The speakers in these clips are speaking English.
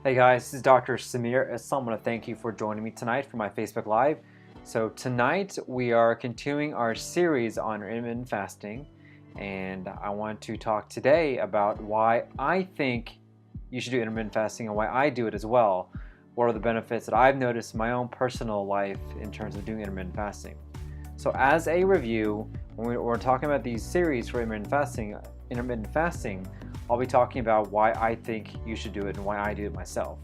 Hey guys, this is Dr. Samir. I want to thank you for joining me tonight for my Facebook Live. So tonight we are continuing our series on intermittent fasting, and I want to talk today about why I think you should do intermittent fasting and why I do it as well. What are the benefits that I've noticed in my own personal life in terms of doing intermittent fasting? So as a review, when we're talking about these series for intermittent fasting, I'll be talking about why I think you should do it and why I do it myself.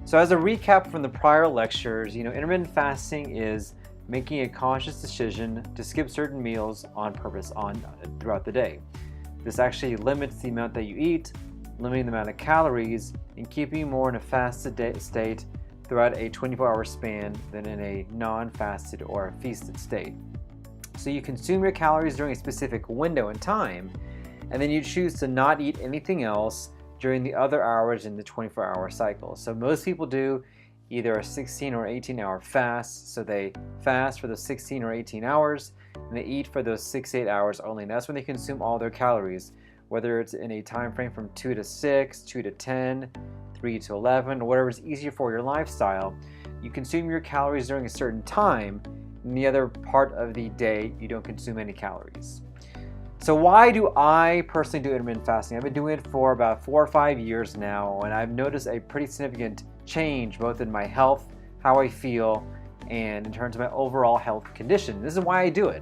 So as a recap from the prior lectures, intermittent fasting is making a conscious decision to skip certain meals on purpose throughout the day. This actually limits the amount that you eat, limiting the amount of calories, and keeping you more in a fasted state throughout a 24-hour span than in a non-fasted or a feasted state. So you consume your calories during a specific window in time, and then you choose to not eat anything else during the other hours in the 24-hour cycle. So most people do either a 16 or 18-hour fast. So they fast for those 16 or 18 hours, and they eat for those 6 to 8 hours only. And that's when they consume all their calories, whether it's in a time frame from 2 to 6, 2 to 10, 3 to 11, or whatever is easier for your lifestyle. You consume your calories during a certain time, and the other part of the day you don't consume any calories. So why do I personally do intermittent fasting? I've been doing it for about 4 or 5 years now, and I've noticed a pretty significant change both in my health, how I feel, and in terms of my overall health condition. This is why I do it.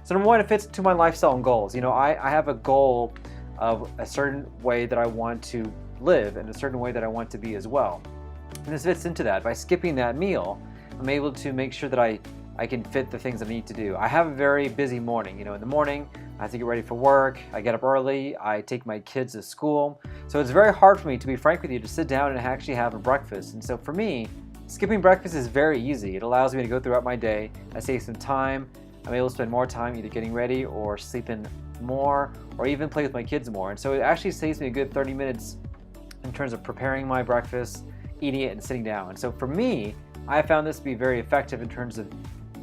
So number one, it fits to my lifestyle and goals. I have a goal of a certain way that I want to live and a certain way that I want to be as well. And this fits into that. By skipping that meal, I'm able to make sure that I can fit the things I need to do. I have a very busy morning. In the morning, I have to get ready for work. I get up early. I take my kids to school. So it's very hard for me, to be frank with you, to sit down and actually have a breakfast. And so for me, skipping breakfast is very easy. It allows me to go throughout my day. I save some time. I'm able to spend more time either getting ready or sleeping more or even play with my kids more. And so it actually saves me a good 30 minutes in terms of preparing my breakfast, eating it, and sitting down. And so for me, I found this to be very effective in terms of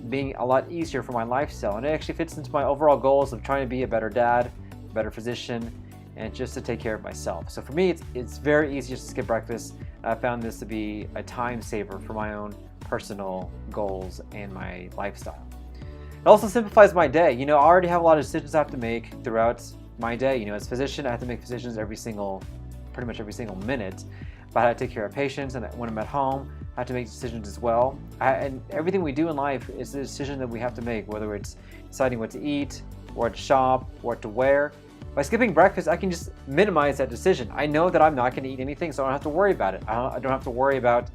being a lot easier for my lifestyle, and it actually fits into my overall goals of trying to be a better dad, a better physician, and just to take care of myself. So for me, it's very easy just to skip breakfast. I found this to be a time saver for my own personal goals and my lifestyle. It also simplifies my day. I already have a lot of decisions I have to make throughout my day. As a physician, I have to make decisions pretty much every single minute about how to take care of patients, and when I'm at home, I have to make decisions as well. And everything we do in life is a decision that we have to make, whether it's deciding what to eat, where to shop, what to wear. By skipping breakfast, I can just minimize that decision. I know that I'm not going to eat anything, so I don't have to worry about it. I don't have to worry about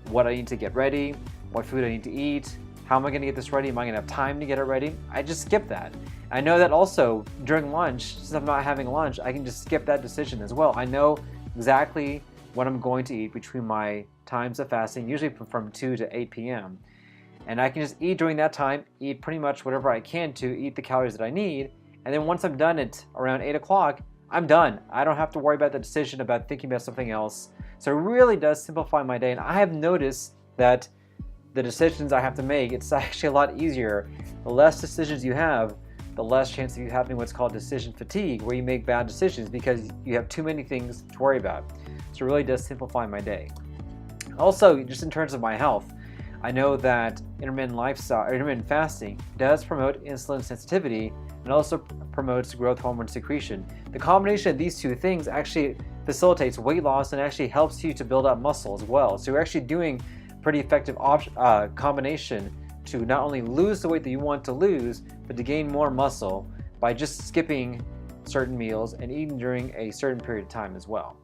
what I need to get ready, what food I need to eat, how am I going to get this ready, am I going to have time to get it ready? I just skip that. I know that also during lunch, since I'm not having lunch, I can just skip that decision as well. I know exactly what I'm going to eat between my times of fasting, usually from 2 to 8 p.m. And I can just eat during that time, eat pretty much whatever I can to eat the calories that I need. And then once I'm done at around 8 o'clock, I'm done. I don't have to worry about the decision about thinking about something else. So it really does simplify my day. And I have noticed that the decisions I have to make, it's actually a lot easier. The less decisions you have, the less chance of you having what's called decision fatigue, where you make bad decisions because you have too many things to worry about. So it really does simplify my day. Also, just in terms of my health, I know that intermittent fasting does promote insulin sensitivity and also promotes growth hormone secretion. The combination of these two things actually facilitates weight loss and actually helps you to build up muscle as well. So you're actually doing a pretty effective combination to not only lose the weight that you want to lose, but to gain more muscle by just skipping certain meals and eating during a certain period of time as well.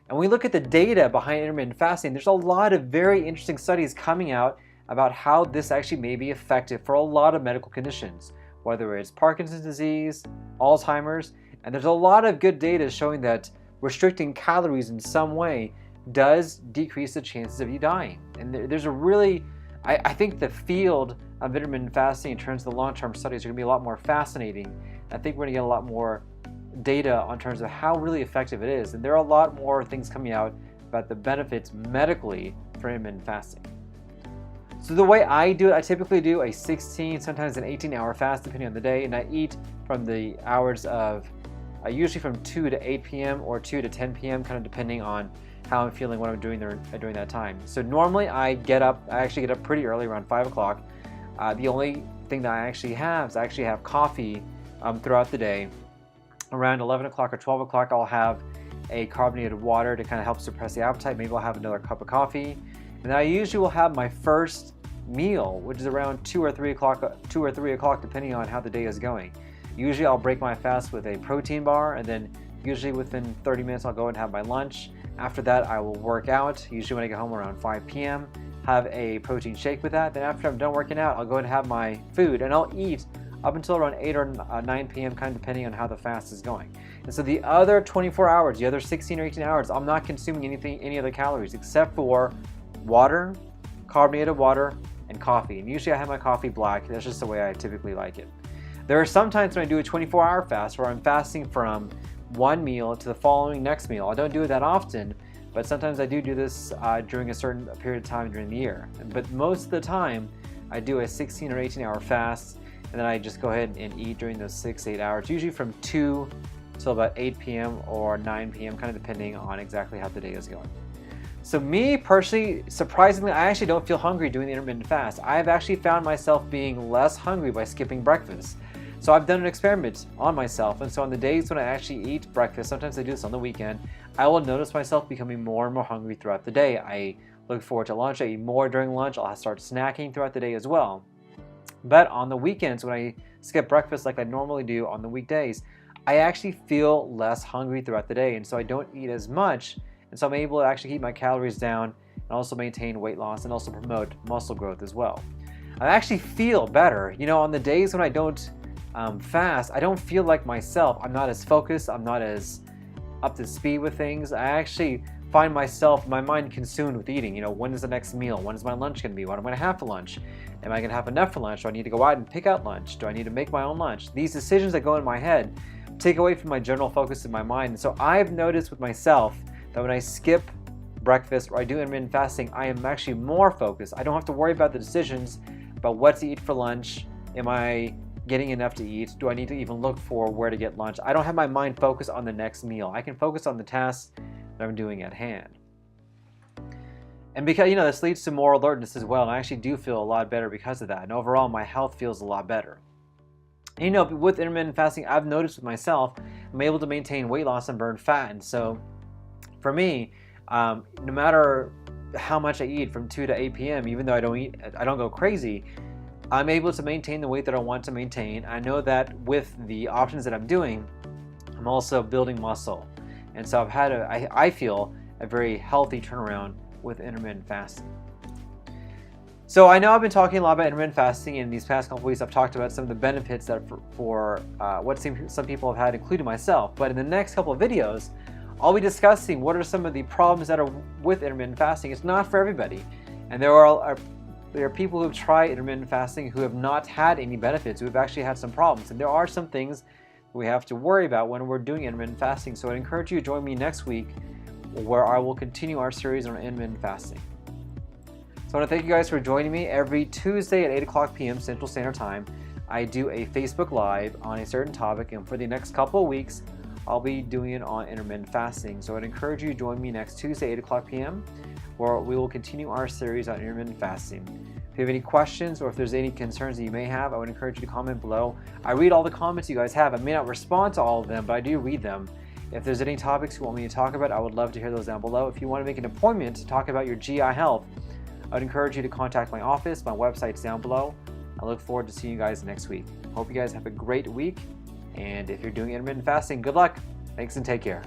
And when we look at the data behind intermittent fasting, there's a lot of very interesting studies coming out about how this actually may be effective for a lot of medical conditions, whether it's Parkinson's disease, Alzheimer's, and there's a lot of good data showing that restricting calories in some way does decrease the chances of you dying. And there's a really, I think the field of intermittent fasting in terms of the long-term studies are going to be a lot more fascinating. I think we're going to get a lot more data on terms of how really effective it is, and there are a lot more things coming out about the benefits medically for intermittent fasting. So the way I do it, I typically do a 16, sometimes an 18-hour fast depending on the day, and I eat from the hours of usually from 2 to 8 p.m. or 2 to 10 p.m. kind of depending on how I'm feeling when I'm doing during that time. So normally I actually get up pretty early, around 5 o'clock. The only thing that I actually have is coffee throughout the day. Around 11 o'clock or 12 o'clock, I'll have a carbonated water to kind of help suppress the appetite. Maybe I'll have another cup of coffee. And then I usually will have my first meal, which is around 2 or 3 o'clock, depending on how the day is going. Usually I'll break my fast with a protein bar, and then usually within 30 minutes I'll go and have my lunch. After that I will work out, usually when I get home around 5 p.m. have a protein shake with that. Then after I'm done working out, I'll go and have my food, and I'll eat up until around 8 or 9 p.m. kind of depending on how the fast is going. And so the other 24 hours, the other 16 or 18 hours, I'm not consuming any other calories except for water, carbonated water, and coffee. And usually I have my coffee black. That's just the way I typically like it. There are some times when I do a 24-hour fast where I'm fasting from one meal to the following next meal. I don't do it that often, but sometimes I do this during a certain period of time during the year. But most of the time, I do a 16 or 18-hour fast, and then I just go ahead and eat during those 6-8 hours, usually from 2 till about 8 p.m. or 9 p.m., kind of depending on exactly how the day is going. So me personally, surprisingly, I actually don't feel hungry doing the intermittent fast. I've actually found myself being less hungry by skipping breakfast. So I've done an experiment on myself, and so on the days when I actually eat breakfast, sometimes I do this on the weekend, I will notice myself becoming more and more hungry throughout the day. I look forward to lunch, I eat more during lunch, I'll start snacking throughout the day as well. But on the weekends, when I skip breakfast like I normally do on the weekdays, I actually feel less hungry throughout the day, and so I don't eat as much, and so I'm able to actually keep my calories down and also maintain weight loss and also promote muscle growth as well. I actually feel better. You know, on the days when I don't fast, I don't feel like myself. I'm not as focused, I'm not as up to speed with things. I actually find my mind consumed with eating. You know, when is the next meal? When is my lunch going to be? What am I going to have for lunch? Am I going to have enough for lunch? Do I need to go out and pick out lunch? Do I need to make my own lunch? These decisions that go in my head take away from my general focus in my mind. And so I've noticed with myself that when I skip breakfast or I do intermittent fasting, I am actually more focused. I don't have to worry about the decisions about what to eat for lunch. Am I getting enough to eat? Do I need to even look for where to get lunch? I don't have my mind focused on the next meal. I can focus on the tasks that I'm doing at hand. And because, you know, this leads to more alertness as well, and I actually do feel a lot better because of that. And overall, my health feels a lot better. And, you know, with intermittent fasting, I've noticed with myself, I'm able to maintain weight loss and burn fat. And so for me, no matter how much I eat from 2 to 8 p.m., even though I don't go crazy, I'm able to maintain the weight that I want to maintain. I know that with the options that I'm doing, I'm also building muscle. And so I've had I feel a very healthy turnaround with intermittent fasting. So I know I've been talking a lot about intermittent fasting in these past couple weeks. I've talked about some of the benefits that for what some people have had, including myself. But in the next couple of videos, I'll be discussing what are some of the problems that are with intermittent fasting. It's not for everybody. And there are people who have tried intermittent fasting who have not had any benefits, who have actually had some problems. And there are some things we have to worry about when we're doing intermittent fasting. So I'd encourage you to join me next week where I will continue our series on intermittent fasting. So I want to thank you guys for joining me. Every Tuesday at 8 o'clock p.m. Central Standard Time, I do a Facebook Live on a certain topic, and for the next couple of weeks, I'll be doing it on intermittent fasting. So I'd encourage you to join me next Tuesday, 8 o'clock p.m., where we will continue our series on intermittent fasting. If you have any questions or if there's any concerns that you may have, I would encourage you to comment below. I read all the comments you guys have. I may not respond to all of them, but I do read them. If there's any topics you want me to talk about, I would love to hear those down below. If you want to make an appointment to talk about your GI health, I would encourage you to contact my office. My website's down below. I look forward to seeing you guys next week. Hope you guys have a great week. And if you're doing intermittent fasting, good luck. Thanks and take care.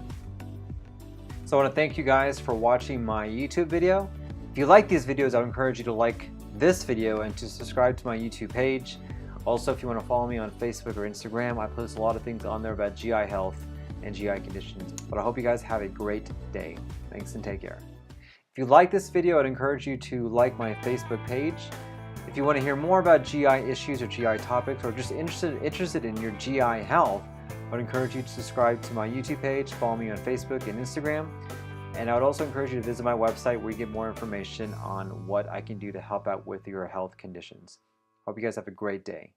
So I want to thank you guys for watching my YouTube video. If you like these videos, I would encourage you to like this video and to subscribe to my YouTube page. Also, if you want to follow me on Facebook or Instagram, I post a lot of things on there about GI health and GI conditions. But I hope you guys have a great day. Thanks and take care. If you like this video, I'd encourage you to like my Facebook page. If you want to hear more about GI issues or GI topics, or just interested in your GI health, I would encourage you to subscribe to my YouTube page, follow me on Facebook and Instagram, and I would also encourage you to visit my website where you get more information on what I can do to help out with your health conditions. Hope you guys have a great day.